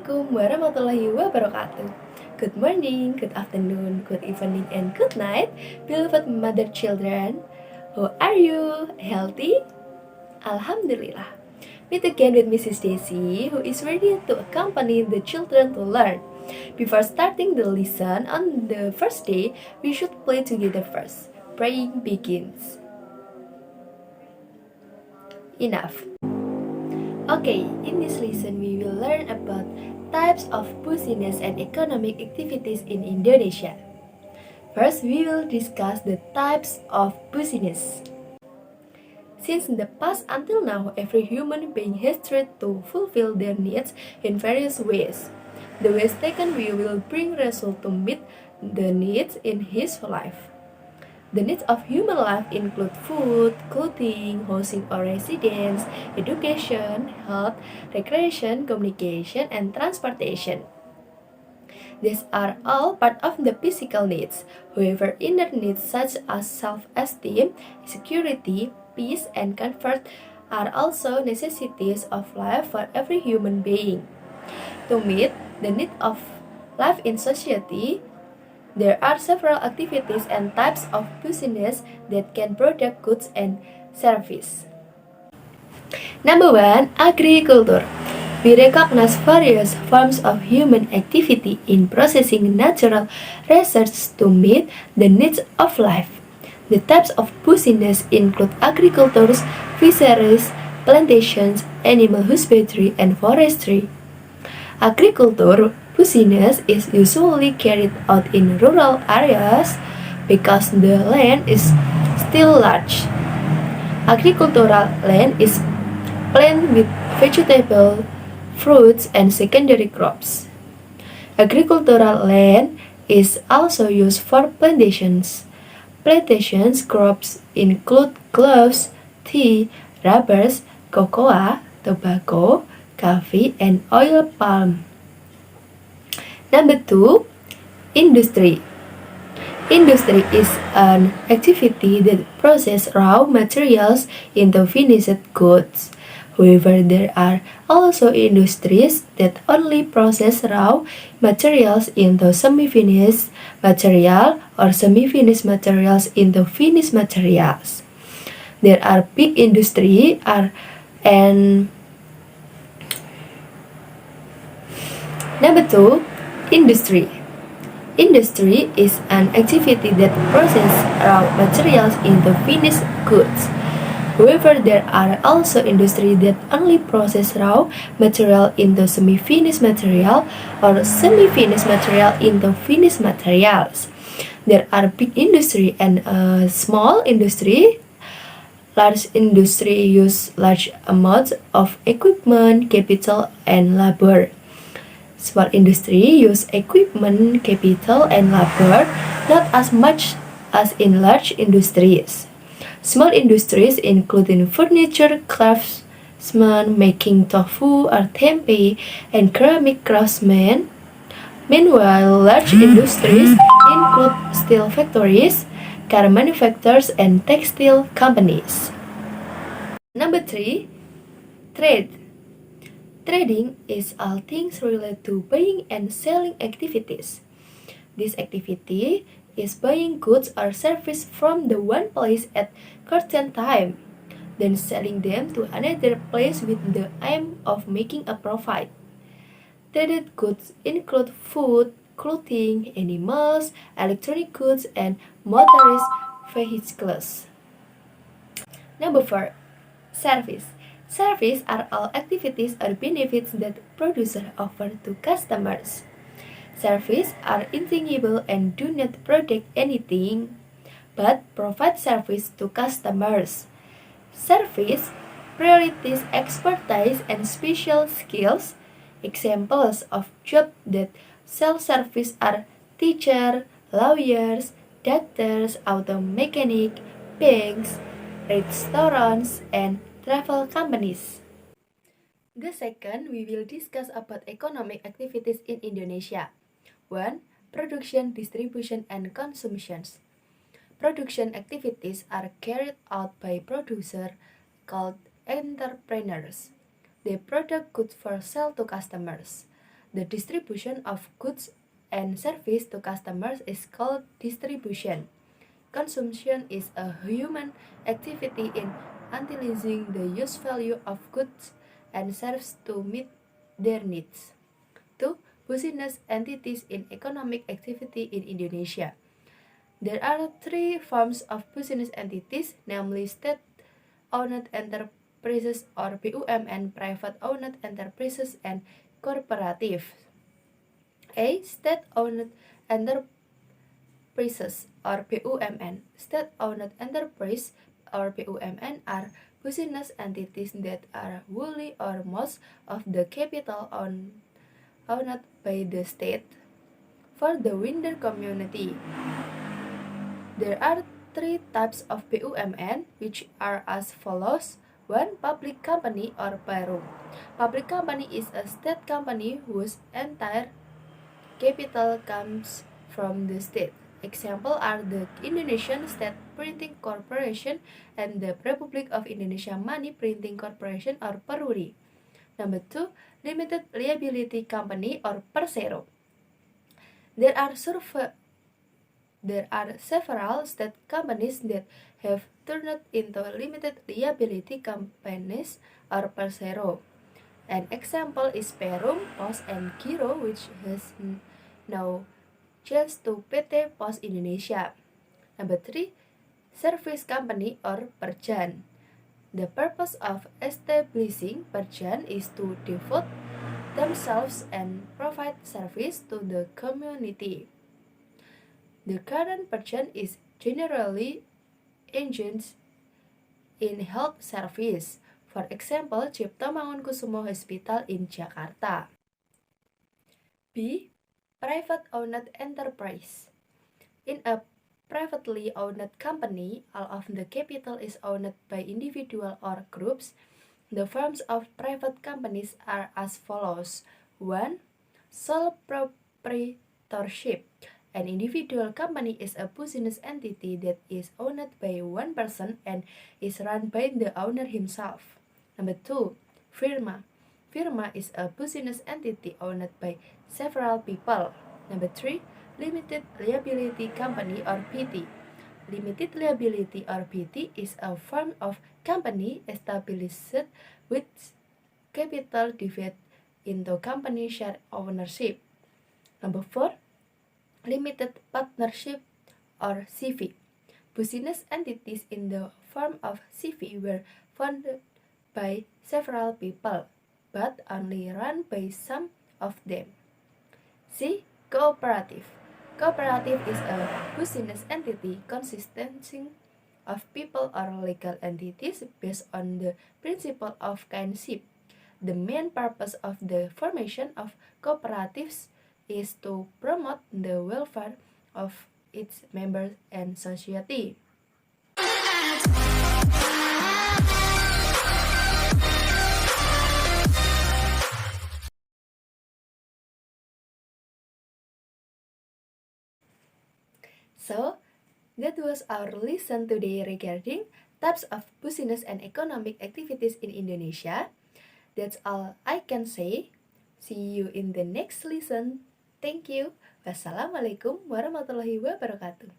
Assalamualaikum warahmatullahi wabarakatuh. Good morning, good afternoon, good evening, and good night, beloved mother children. How are you? Healthy? Alhamdulillah. Meet again with Mrs. Daisy, who is ready to accompany the children to learn. Before starting the lesson on the first day, we should pray together first. Praying begins. Enough. Okay, in this lesson we will learn about types of business and economic activities in Indonesia. First, we will discuss the types of business. Since in the past until now, every human being has tried to fulfill their needs in various ways. The ways taken will bring result to meet the needs in his life. The needs of human life include food, clothing, housing or residence, education, health, recreation, communication, and transportation. These are all part of the physical needs. However, inner needs such as self-esteem, security, peace, and comfort are also necessities of life for every human being. To meet the need of life in society, there are several activities and types of business that can produce goods and services. Number 1. Agriculture. We recognize various forms of human activity in processing natural resources to meet the needs of life. The types of business include agriculture, fisheries, plantations, animal husbandry, and forestry. Agriculture business is usually carried out in rural areas because the land is still large. Agricultural land is planted with vegetable, fruits, and secondary crops. Agricultural land is also used for plantations. Plantations crops include cloves, tea, rubbers, cocoa, tobacco, coffee, and oil palm. Number 2. Industry. Industry is an activity that processes raw materials into finished goods. However, there are also industries that only process raw materials into semi-finished material or semi-finished materials into finished materials. There are big industry and Number 2. Industry. Industry is an activity that processes raw materials into finished goods. However, there are also industries that only process raw material into semi-finished material or semi-finished material into finished materials. There are big industry and small industry. Large industry use large amounts of equipment, capital, and labor. Small industry use equipment, capital, and labor not as much as in large industries. Small industries including furniture craftsmen making tofu or tempeh and ceramic craftsmen. Meanwhile, large industries include steel factories, car manufacturers, and textile companies. Number 3. Trade. Trading is all things related to buying and selling activities. This activity is buying goods or services from the one place at certain time, then selling them to another place with the aim of making a profit. Traded goods include food, clothing, animals, electronic goods, and motorized vehicles. Number 4. Service. Service are all activities or benefits that producers offer to customers. Services are intangible and do not produce anything, but provide service to customers. Service priorities expertise and special skills. Examples of jobs that sell service are teacher, lawyers, doctors, auto mechanic, banks, restaurants, and travel companies. The second, we will discuss about economic activities in Indonesia. 1. Production, distribution, and consumptions. Production activities are carried out by producers called entrepreneurs. They produce goods for sale to customers. The distribution of goods and service to customers is called distribution. Consumption is a human activity in utilizing the use value of goods and serves to meet their needs. 2. Business entities in economic activity in Indonesia. There are three forms of business entities, namely state-owned enterprises or BUMN, private-owned enterprises, and cooperative. A. State-owned enterprises or BUMN. State-owned enterprise or BUMN are business entities that are wholly or most of the capital owned by the state. For the wider community, there are three types of BUMN, which are as follows. 1. Public company or PERUM. Public company is a state company whose entire capital comes from the state. Example are the Indonesian State Printing Corporation and the Republic of Indonesia Money Printing Corporation or PERURI. Number 2. Limited Liability Company or PERSERO. There are several state companies that have turned into limited liability companies or PERSERO. An example is Perum, Pos, and Giro, which has now changed to PT Pos Indonesia. Number 3. Service company or Perjan. The purpose of establishing Perjan is to devote themselves and provide service to the community. The current Perjan is generally engaged in health service. For example, Cipto Mangunkusumo Hospital in Jakarta. B. Private-owned enterprise. In a privately owned company, all of the capital is owned by individual or groups. The forms of private companies are as follows. 1. Sole proprietorship. An individual company is a business entity that is owned by one person and is run by the owner himself. Number 2. Firma. Firma is a business entity owned by several people. Number 3. Limited Liability Company or PT. Limited Liability or PT is a form of company established with capital divided into company share ownership. Number 4. Limited Partnership or CV. Business entities in the form of CV were founded by several people, but only run by some of them. C. Cooperative. Cooperative is a business entity consisting of people or legal entities based on the principle of kinship. The main purpose of the formation of cooperatives is to promote the welfare of its members and society. So, that was our lesson today regarding types of business and economic activities in Indonesia. That's all I can say. See you in the next lesson. Thank you. Wassalamualaikum warahmatullahi wabarakatuh.